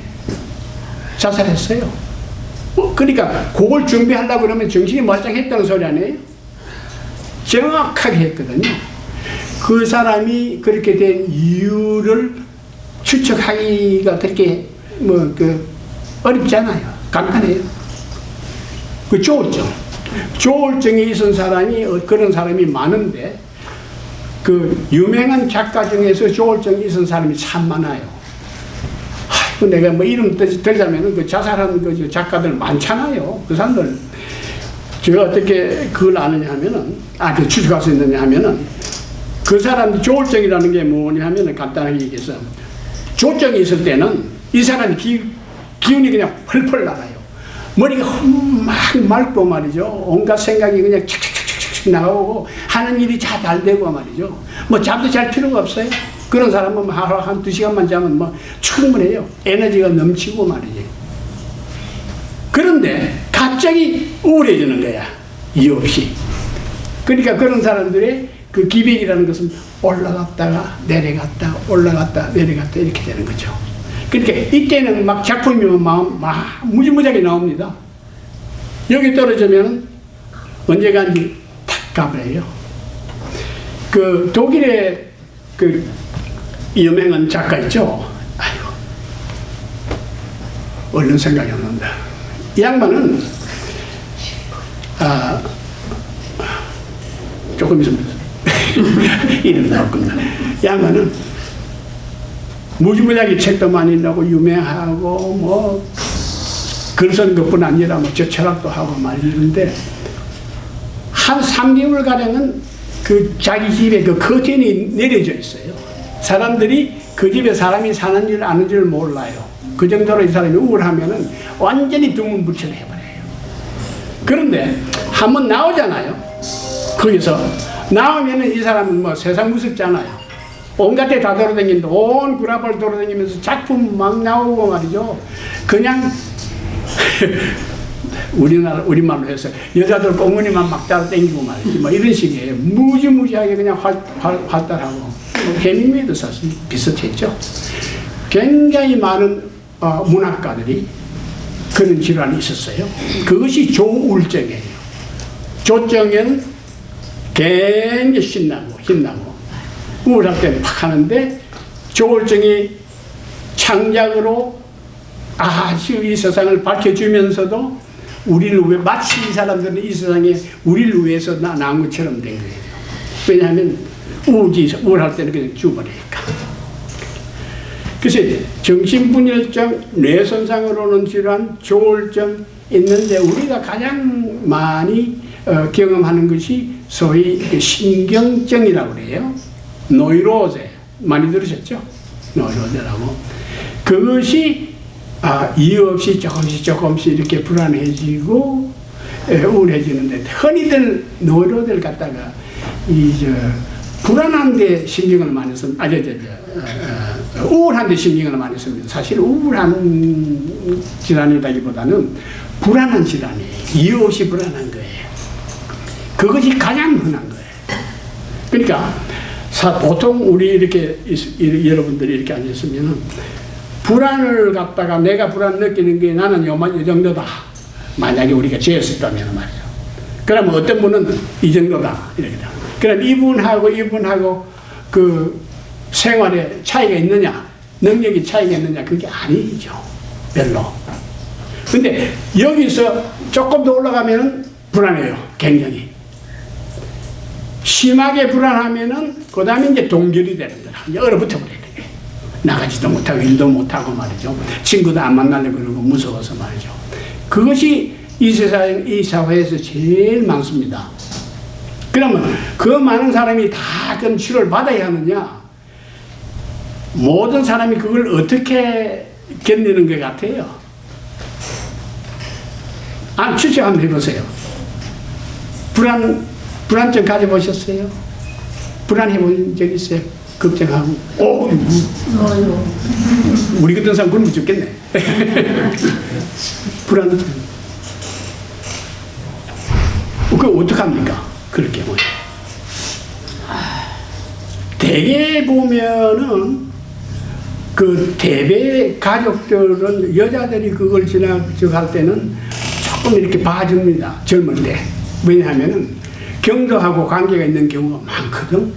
Speaker 1: 자살했어요. 그러니까 그걸 준비하려고 그러면 정신이 멀쩡했다는 소리 아니에요? 정확하게 했거든요. 그 사람이 그렇게 된 이유를 추측하기가 그렇게 어렵잖아요. 간단해요. 조울증이 있은 사람이 그런 사람이 많은데 유명한 작가 중에서 조울증이 있은 사람이 참 많아요. 내가 뭐 이름 들자면은 자살한 작가들 많잖아요. 그 사람들 제가 어떻게 그걸 아느냐 하면은 추측할 수 있느냐 하면은 그 사람이 조울증이라는 게 뭐냐 하면은 간단하게 얘기해서 조울증이 있을 때는 이 사람이 기운이 그냥 펄펄 나가요. 머리가 막 맑고 말이죠. 온갖 생각이 그냥 착착착착착 탁 나가고 하는 일이 잘 되고 말이죠. 뭐 잠도 잘 필요가 없어요. 그런 사람은 하루 한 2시간만 자면 뭐 충분해요. 에너지가 넘치고 말이지. 그런데 갑자기 우울해지는 거야. 이유 없이. 그러니까 그런 사람들의 그 기백이라는 것은 올라갔다가 내려갔다 올라갔다 내려갔다 이렇게 되는 거죠. 그러니까 이때는 막 작품이면 막 무지무지하게 나옵니다. 여기 떨어지면 언제 간지 탁 가버려요. 그 독일의 그 유명한 작가 있죠. 아이고, 얼른 생각이 안 난다. 이 양반은 조금 있으면 이름 나올 겁니다. 이 양반은 무지무지하게 책도 많이 나고 유명하고 뭐 글 쓴 것뿐 아니라 뭐 저 철학도 하고 말이는데 한 3개월 가량은 그 자기 집에 그 커튼이 내려져 있어요. 사람들이 그 집에 사람이 사는 줄 아는 줄 몰라요. 그 정도로 이 사람이 우울하면은 완전히 두문불철 해버려요. 그런데 한번 나오잖아요. 거기서 나오면은 이 사람은 뭐 세상 무섭잖아요. 온갖 데 다 돌아다니는데 온 구라발 돌아다니면서 작품 막 나오고 말이죠. 그냥 우리말로 해서 여자들 꽁무니만 막 따라다니고 말이지 뭐 이런 식이에요. 무지무지하게 그냥 활달하고 해밍웨이도 사실 비슷했죠. 굉장히 많은 문학가들이 그런 질환이 있었어요. 그것이 조우울증이에요. 조증에는 굉장히 신나고 힘나고 우울할 때는 팍 하는데 조울증이 창작으로 아주 이 세상을 밝혀주면서도 우리를 위해 마치 이 사람들은 이 세상에 우리를 위해서 나온 것처럼 된 거예요. 왜냐하면 우울할 때는 그냥 죽어버리니까. 그래서 정신분열증, 뇌손상으로 오는 질환, 조울증 있는데 우리가 가장 많이 경험하는 것이 소위 신경증이라고 그래요. 노이로제 많이 들으셨죠? 노이로제라고. 그것이 이유 없이 조금씩 이렇게 불안해지고 우울해지는데 흔히들 노이로제를 갖다가 불안한데 신경을 많이 씁니다. 우울한데 신경을 많이 씁니다. 사실 우울한 질환이라기보다는 불안한 질환이에요. 이유 없이 불안한 거예요. 그것이 가장 흔한 거예요. 그러니까 보통 우리 이렇게 여러분들이 이렇게 앉았으면 불안을 갖다가 내가 불안 느끼는 게 나는 이 정도다. 만약에 우리가 재었었다면 말이죠. 그러면 어떤 분은 이 정도다. 이렇게 돼. 그럼 이분하고 그 생활에 차이가 있느냐, 능력이 차이가 있느냐, 그게 아니죠. 별로. 근데 여기서 조금 더 올라가면은 불안해요. 굉장히. 심하게 불안하면은 그 다음에 이제 동결이 되는 거라. 이제 얼어붙어 버리는 거예요. 나가지도 못하고 일도 못하고 말이죠. 친구도 안 만나려고 그러고 무서워서 말이죠. 그것이 이 세상, 이 사회에서 제일 많습니다. 그러면 그 많은 사람이 다 그런 치료를 받아야 하느냐? 모든 사람이 그걸 어떻게 견디는 것 같아요? 추측 한번 해보세요. 불안증 가져보셨어요? 불안해 본 적 있어요? 걱정하고. 우리 같은 사람 굶어 죽겠네. 불안증. 그거 어떡합니까? 그럴 경우에. 대개 보면은 그 대배 가족들은 여자들이 그걸 지나갈 때는 조금 이렇게 봐줍니다. 젊을 때. 왜냐하면은 경도하고 관계가 있는 경우가 많거든.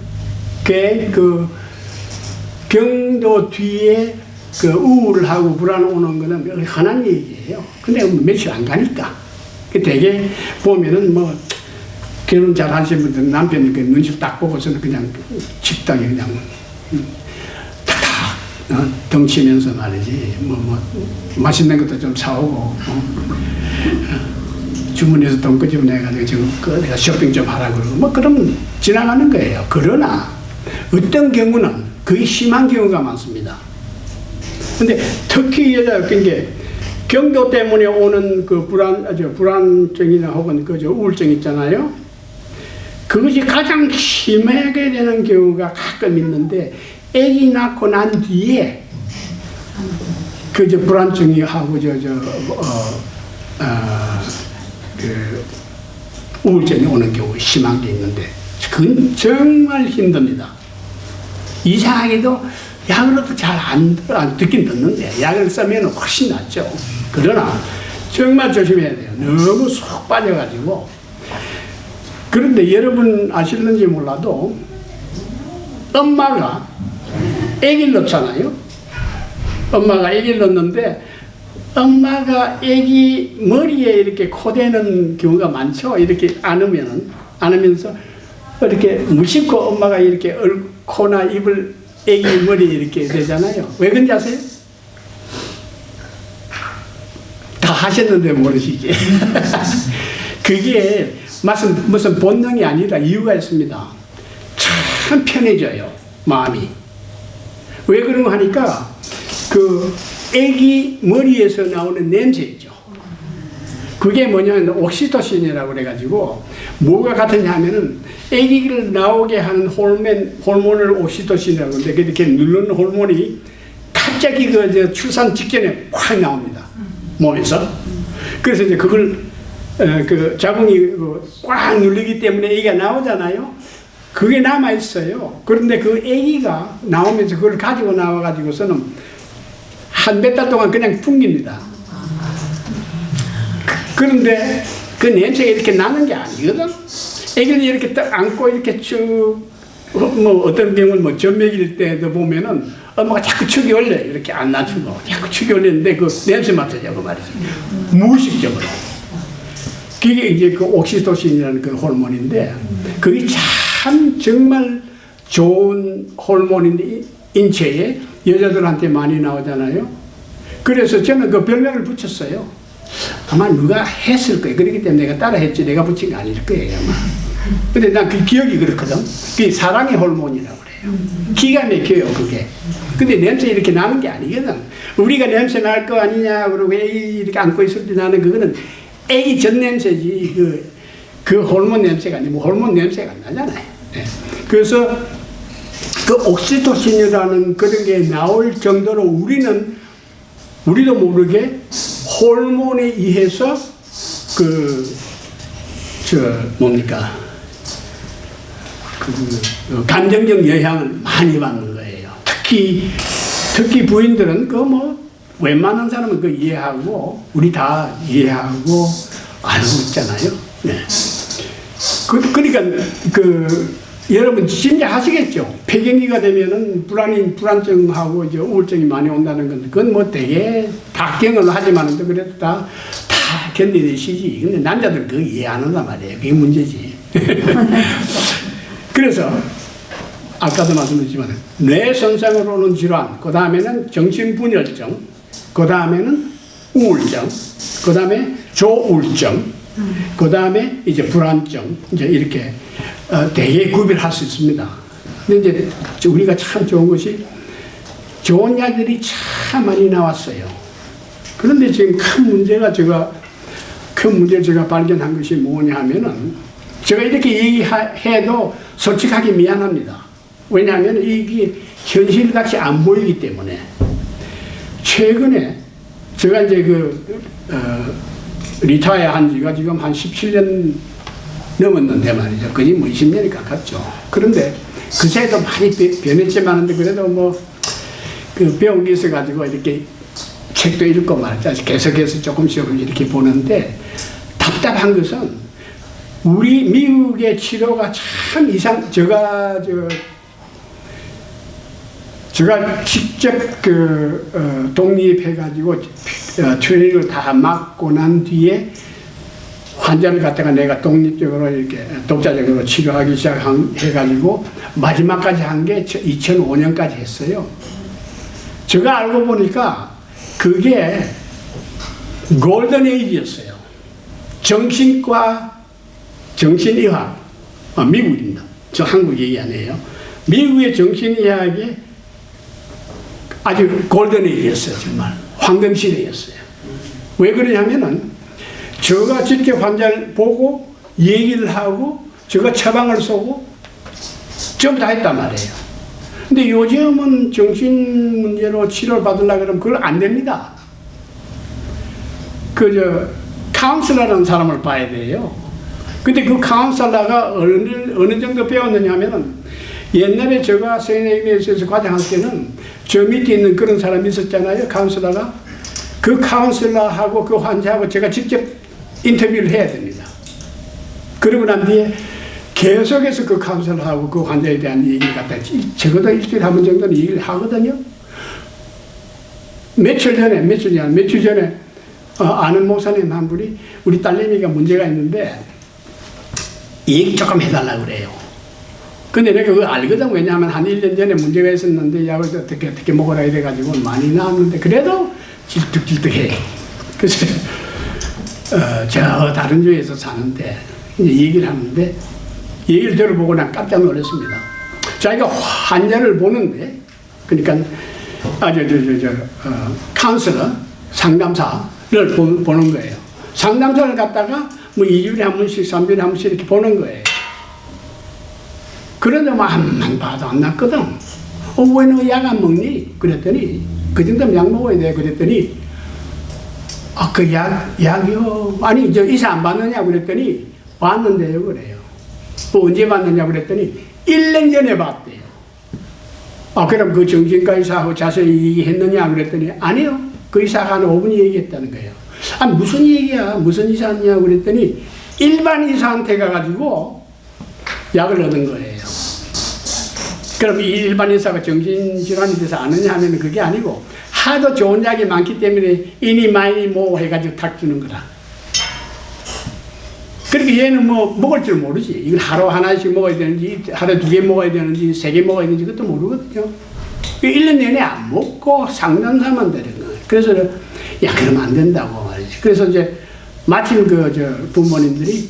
Speaker 1: 그 경도 뒤에 그 우울하고 불안 오는 거는 흔한 얘기예요. 근데 며칠 안 가니까. 되게 보면은 뭐 결혼 잘 하신 분들 남편이 그 눈치 딱 보고서는 그냥 식당에 그냥 탁탁 덩치면서 말이지 뭐 맛있는 것도 좀 사오고 주문해서 돈 끄집어내가지고 지금 내가 쇼핑 좀 하라고 그러고 뭐 그러면 지나가는 거예요. 그러나 어떤 경우는 그게 심한 경우가 많습니다. 근데 특히 여자 웃긴 게 경도 때문에 오는 그 불안증이나 혹은 그 우울증 있잖아요. 그것이 가장 심하게 되는 경우가 가끔 있는데, 아기 낳고 난 뒤에 그 불안증이 하고 우울증이 오는 경우 심한 게 있는데, 그건 정말 힘듭니다. 이상하게도 약으로도 잘 안 듣긴 듣는데, 약을 쓰면 훨씬 낫죠. 그러나 정말 조심해야 돼요. 너무 쏙 빠져가지고. 그런데 여러분 아실는지 몰라도 엄마가 아기를 넣잖아요. 엄마가 아기를 넣는데 엄마가 아기 머리에 이렇게 코대는 경우가 많죠. 이렇게 안으면서 이렇게 무심코 엄마가 이렇게 코나 입을 아기 머리에 이렇게 대잖아요. 왜 그런지 아세요? 다 하셨는데 모르시지. 그게 무슨 본능이 아니라 이유가 있습니다. 참 편해져요, 마음이. 왜 그런가 하니까 그 아기 머리에서 나오는 냄새 있죠. 그게 뭐냐면 옥시토신이라고 그래가지고 뭐가 같으냐 하면은 아기를 나오게 하는 호르몬을 옥시토신이라고 하는데, 이렇게 누르는 호르몬이 갑자기 그 출산 직전에 확 나옵니다, 몸에서. 그래서 이제 그걸 그 자궁이 꽉 눌리기 때문에 아기가 나오잖아요. 그게 남아 있어요. 그런데 그 아기가 나오면서 그걸 가지고 나와가지고서는 한 몇 달 동안 그냥 풍깁니다. 그런데 그 냄새가 이렇게 나는 게 아니거든. 아기를 이렇게 딱 안고 이렇게 쭉, 어떤 경우는 젖 먹일 때도 보면은 엄마가 자꾸 축이 올려요. 이렇게 안 낮추고 자꾸 축이 올리는데 그 냄새 맡으려고 말이지. 무의식적으로. 그게 이제 그 옥시토신이라는 그 호르몬인데, 그게 참 정말 좋은 호르몬인데, 인체에 여자들한테 많이 나오잖아요. 그래서 저는 그 별명을 붙였어요. 아마 누가 했을 거예요. 그렇기 때문에 내가 따라 했지, 내가 붙인 거 아닐 거예요, 아마. 근데 난 그 기억이 그렇거든. 그게 사랑의 호르몬이라고 그래요. 기가 막혀요, 그게. 근데 냄새 이렇게 나는 게 아니거든. 우리가 냄새 날 거 아니냐, 그러고 애기 이렇게 안고 있을 때 나는 그거는 애기 전 냄새지, 그 호르몬 냄새가 아니고, 호르몬 냄새가 나잖아요. 네. 그래서 그 옥시토신이라는 그런 게 나올 정도로 우리도 모르게 호르몬에 의해서 감정적 영향을 많이 받는 거예요. 특히 부인들은 웬만한 사람은 이해하고, 우리 다 이해하고 알고 있잖아요. 네. 그러니까 여러분 진짜 하시겠죠. 폐경기가 되면은 불안증하고 이제 우울증이 많이 온다는 건, 그건 되게 박경을 하지만은 그래도 다 견디내시지. 근데 남자들은 그거 이해 안 한단 말이에요. 그게 문제지. 그래서 아까도 말씀드렸지만 뇌 손상으로 오는 질환, 그 다음에는 정신분열증, 그 다음에는 우울증, 그 다음에 조울증, 그 다음에 이제 불안증, 이제 이렇게 되게 구별할 수 있습니다. 근데 이제 우리가 참 좋은 것이 좋은 약들이 참 많이 나왔어요. 그런데 지금 큰 문제를 제가 발견한 것이 뭐냐 하면은, 제가 이렇게 얘기해도 솔직하게 미안합니다. 왜냐하면 이게 현실같이 안 보이기 때문에. 최근에 제가 이제 리타이어 한 지가 지금 한 17년 넘었는데 말이죠. 거의 20년이 가깝죠. 그런데 그 사이도 많이 변했지만, 그래도 배운 게 있어가지고 이렇게 책도 읽고 말이죠. 계속해서 조금씩 이렇게 보는데, 답답한 것은 우리 미국의 치료가 참 제가 직접 독립해가지고 트레이닝을 다 맡고 난 뒤에 환자를 갖다가 내가 독립적으로 이렇게 독자적으로 치료하기 시작해가지고 마지막까지 한 게 2005년까지 했어요. 제가 알고 보니까 그게 골든 에이지였어요. 정신과 정신의학, 미국입니다. 저 한국 얘기 아니에요. 미국의 정신의학이 아주 골든 에이지였어요. 정말 황금 시대였어요. 왜 그러냐면은 제가 직접 환자를 보고 얘기를 하고 제가 처방을 쏘고 전부 다 했단 말이에요. 근데 요즘은 정신 문제로 치료를 받으려고 그러면 그걸 안 됩니다. 카운슬러라는 사람을 봐야 돼요. 근데 그 카운슬러가 어느 정도 배웠느냐 하면은 옛날에 제가 세인에이에서 과장할 때는 저 밑에 있는 그런 사람이 있었잖아요. 카운슬러가. 그 카운슬러하고 그 환자하고 제가 직접 인터뷰를 해야 됩니다. 그러고 난 뒤에 계속해서 그 카운슬러하고 그 환자에 대한 얘기를 갖다 적어도 일주일에 한 번 정도는 얘기를 하거든요. 며칠 전에 아는 목사님 한 분이 우리 딸내미가 문제가 있는데 얘기 조금 해달라고 그래요. 근데 내가 그거 알거든. 왜냐하면 한 1년 전에 문제가 있었는데 약을 어떻게 먹으라 이래가지고 많이 나왔는데 그래도 질득질득해. 그래서 저 다른 주에서 사는데 이제 얘기를 하는데 얘기를 들어보고 난 깜짝 놀랐습니다. 자기가 환자를 보는데 그러니까 카운슬러 상담사를 보는 거예요. 상담사를 갖다가 뭐 2주일에 한 번씩 3주일에 한 번씩 이렇게 보는 거예요. 그런데 뭐 암만 봐도 안 낫거든. 왜 너 약 안 먹니? 그랬더니 그 정도면 약 먹어야 돼. 그랬더니 그 약이요. 아니 저 의사 안 받느냐 그랬더니 봤는데요 그래요. 언제 봤느냐 그랬더니 1년 전에 봤대요. 그럼 그 정신과 의사하고 자세히 얘기했느냐 그랬더니 아니요. 그 의사가 한 5분 얘기했다는 거예요. 무슨 얘기야? 무슨 의사냐 그랬더니 일반 의사한테 가가지고 약을 얻은 거예요. 그럼 이 일반 의사가 정신질환에 대해서 아느냐 하면 그게 아니고 하도 좋은 약이 많기 때문에 이니 마이니 뭐 해가지고 탁 주는 거라. 그러니까 얘는 뭐 먹을 줄 모르지. 이걸 하루 하나씩 먹어야 되는지 하루 2개 먹어야 되는지 3개 먹어야 되는지 그것도 모르거든요. 1년 내내 안 먹고 상담사만 되는 거예요. 그래서 야 그러면 안 된다고 말이지. 그래서 이제 마침 부모님들이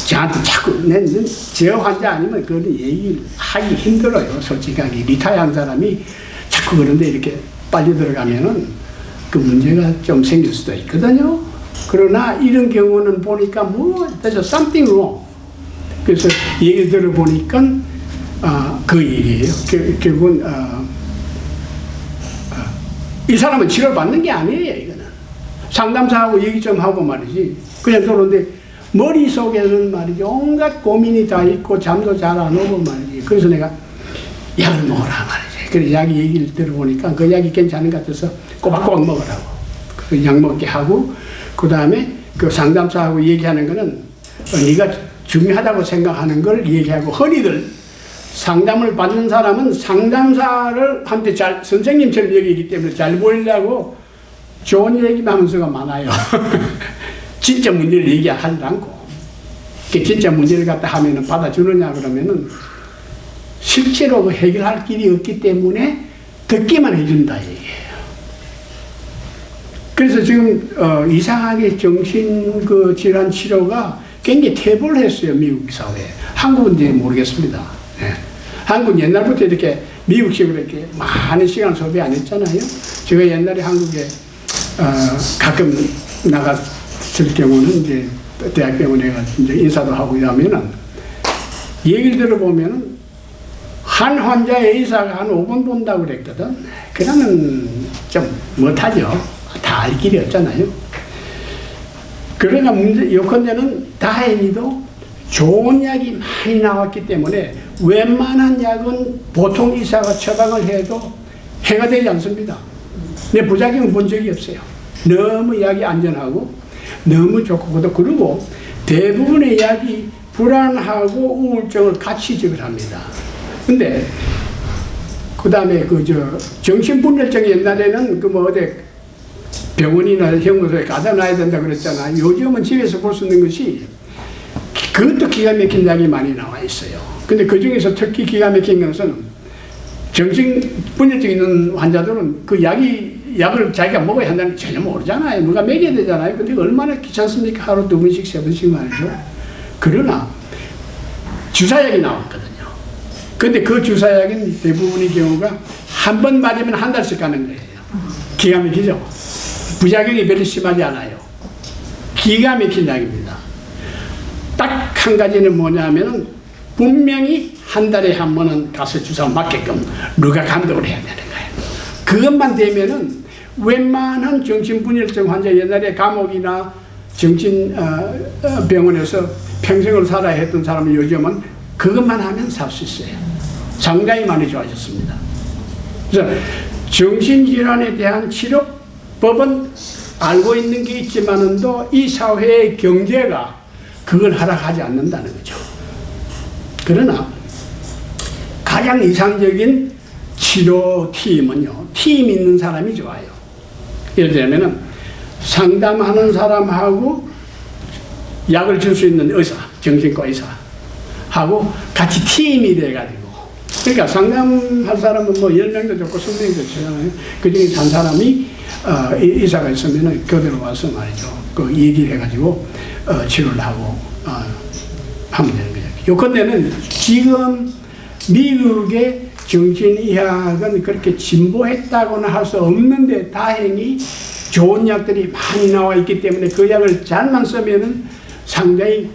Speaker 1: 저한테 자꾸 제 환자 아니면 그런 얘기 하기 힘들어요. 솔직하게 리타이어한 사람이 자꾸 그런데 이렇게 빨리 들어가면은 그 문제가 좀 생길 수도 있거든요. 그러나 이런 경우는 보니까 there's something wrong. 그래서 얘기 들어보니까 그 얘기예요. 결국은 이 사람은 치료를 받는 게 아니에요. 이거는 상담사하고 얘기 좀 하고 말이지. 그냥 들어오는데 머릿속에는 말이지 온갖 고민이 다 있고 잠도 잘 안 오고 말이지. 그래서 내가 약을 먹어라 말이지. 그래서 약 얘기를 들어보니까 그 약이 괜찮은 것 같아서 꼬박꼬박 먹으라고. 그 약 먹게 하고 그 다음에 그 상담사하고 얘기하는 거는 네가 중요하다고 생각하는 걸 얘기하고 흔히들 상담을 받는 사람은 상담사한테 선생님처럼 여기기 때문에 잘 보이려고 좋은 얘기만 하면서가 많아요. 진짜 문제를 얘기하지 않고 진짜 문제를 갖다 하면은 받아주느냐 그러면은 실제로 해결할 길이 없기 때문에 듣기만 해준다 얘기예요. 그래서 지금 이상하게 정신 질환 치료가 굉장히 퇴보를 했어요. 미국 사회에. 한국은 이제 모르겠습니다. 네. 한국은 옛날부터 이렇게 미국식으로 이렇게 많은 시간을 소비 안 했잖아요. 제가 옛날에 한국에 가끔 나갔을 경우는 이제 대학병원에 가서 이제 인사도 하고 이러면은 얘기를 들어보면은 한 환자의 의사가 한 5분 본다고 그랬거든. 그러면 좀 못하죠. 다 알 길이 없잖아요. 그러나 요컨대는 다행히도 좋은 약이 많이 나왔기 때문에 웬만한 약은 보통 의사가 처방을 해도 해가 되지 않습니다. 내 부작용을 본 적이 없어요. 너무 약이 안전하고 너무 좋고 그리고 대부분의 약이 불안하고 우울증을 같이 지불합니다. 근데 그 다음에 정신분열증 옛날에는 어디 병원이나 형무소에 가다 놔야 된다 그랬잖아요. 요즘은 집에서 볼 수 있는 것이 그것도 기가 막힌 약이 많이 나와 있어요. 근데 그 중에서 특히 기가 막힌 것은 정신분열증 있는 환자들은 그 약을 자기가 먹어야 한다는 걸 전혀 모르잖아요. 누가 먹여야 되잖아요. 근데 얼마나 귀찮습니까? 하루 2번씩, 3번씩 말이죠. 그러나 주사약이 나왔거든요. 근데 그 주사약은 대부분의 경우가 한 번 맞으면 한 달씩 가는 거예요. 기가 막히죠? 부작용이 별로 심하지 않아요. 기가 막힌 약입니다. 딱 한 가지는 뭐냐면은 분명히 한 달에 한 번은 가서 주사 맞게끔 누가 감독을 해야 되는 거예요. 그것만 되면은 웬만한 정신분열증 환자, 옛날에 감옥이나 정신병원에서 평생을 살아야 했던 사람은 요즘은 그것만 하면 살 수 있어요. 상당히 많이 좋아졌습니다. 그래서 정신질환에 대한 치료법은 알고 있는 게 있지만은도 이 사회의 경제가 그걸 허락하지 않는다는 거죠. 그러나 가장 이상적인 치료팀은요, 팀 있는 사람이 좋아요. 예를 들면은 상담하는 사람하고 약을 줄 수 있는 의사, 정신과 의사하고 같이 팀이 돼가지고, 그러니까 상담할 사람은 뭐 10명도 좋고 20명도 좋잖아요. 그 중에 한 사람이 의사가 있으면 교대로 와서 말이죠. 그 얘기를 해가지고 치료를 하고 하면 되는 거죠. 요컨대는 지금 미국의 정신의학은 그렇게 진보했다고는 할 수 없는데 다행히 좋은 약들이 많이 나와 있기 때문에 그 약을 잘만 쓰면은 상당히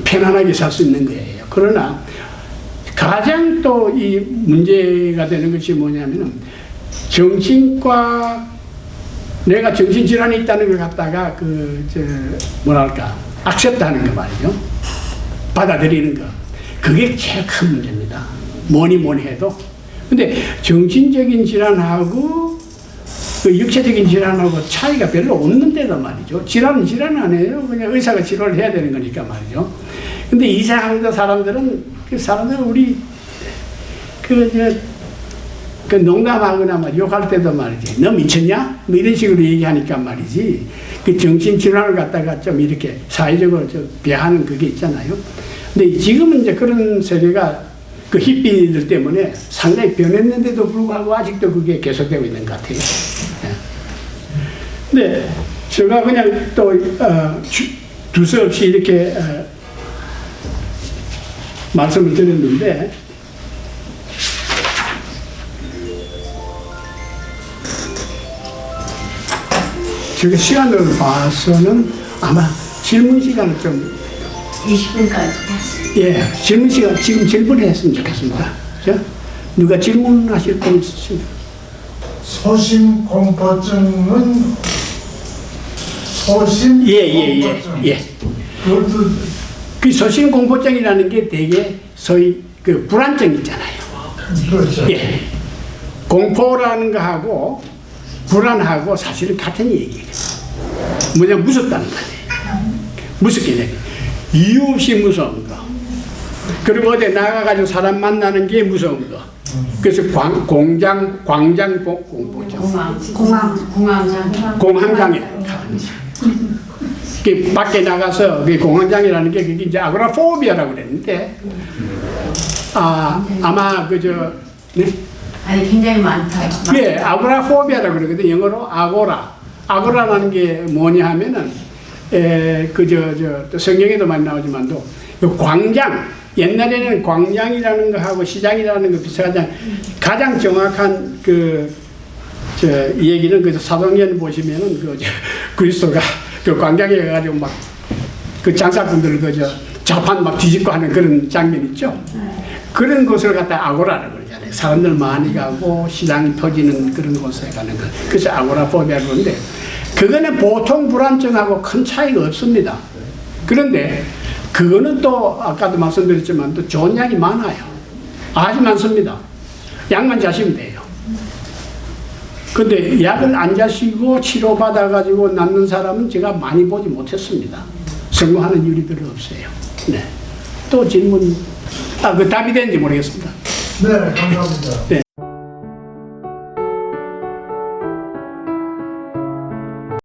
Speaker 1: 편안하게 살 수 있는 거예요. 그러나 가장 또 이 문제가 되는 것이 뭐냐면은 정신과 내가 정신질환이 있다는 걸 갖다가 뭐랄까 악셉트하는 거 말이죠. 받아들이는 거. 그게 제일 큰 문제입니다. 뭐니 해도. 근데 정신적인 질환하고 그 육체적인 질환하고 차이가 별로 없는데도 말이죠. 질환은 질환 아니에요. 그냥 의사가 치료를 해야 되는 거니까 말이죠. 근데 이상하게도 사람들은 우리 농담하거나 막 욕할 때도 말이지. 너 미쳤냐? 뭐 이런 식으로 얘기하니까 말이지. 그 정신질환을 갖다가 좀 이렇게 사회적으로 좀 비하하는 그게 있잖아요. 근데 지금은 이제 그런 세계가 그 히피들 때문에 상당히 변했는데도 불구하고 아직도 그게 계속되고 있는 것 같아요. 근데 제가 그냥 또 두서없이 이렇게 말씀을 드렸는데, 제가 시간을 봐서는 아마 질문 시간을 좀
Speaker 2: 20분까지.
Speaker 1: 예, 질문 시간 지금 질문했으면 좋겠습니다. 자, 누가 질문하실 분 있으십니까?
Speaker 3: 소심 공포증은 소심 공포증.
Speaker 1: 예.
Speaker 3: 그것도
Speaker 1: 그 소심 공포증이라는 게 되게 소위 그 불안증 있잖아요.
Speaker 3: 그렇죠.
Speaker 1: 예. 공포라는 거하고 불안하고 사실은 같은 얘기예요. 뭐냐, 무섭다는 거예요. 무섭게 되는 이유 없이 무서운 거. 그리고 어디 나가가지고 사람 만나는 게 무서운 거. 그래서 광장 공포죠. 공황장애. 그 밖에 나가서 그 공황장애라는 게 그게 이제 아고라포비아라고 그랬는데, 아마 네?
Speaker 2: 아니 굉장히 많다.
Speaker 1: 예, 아고라포비아라고 그러거든요. 영어로 아고라라는 게 뭐냐 하면은 또 성경에도 많이 나오지만도 그 광장, 옛날에는 광장이라는 거하고 시장이라는 거 비슷하지 가장 정확한 얘기는 사도행전 보시면은 그리스도가 그 광장에 가가지고 막 그 장사꾼들 자판 막 뒤집고 하는 그런 장면 있죠. 그런 곳을 갖다 아고라라고 그러잖아요. 사람들 많이 가고 시장이 터지는 그런 곳에 가는 거. 그래서 아고라포비아라고 그러는데, 그거는 보통 불안증하고 큰 차이가 없습니다. 그런데 그거는 또 아까도 말씀드렸지만 또 좋은 약이 많아요. 아주 많습니다. 약만 자시면 돼요. 근데 약을 안 자시고 치료받아가지고 낫는 사람은 제가 많이 보지 못했습니다. 성공하는 일이 별로 없어요. 네. 또 질문, 답이 되는지 모르겠습니다.
Speaker 3: 네, 감사합니다.
Speaker 1: 네.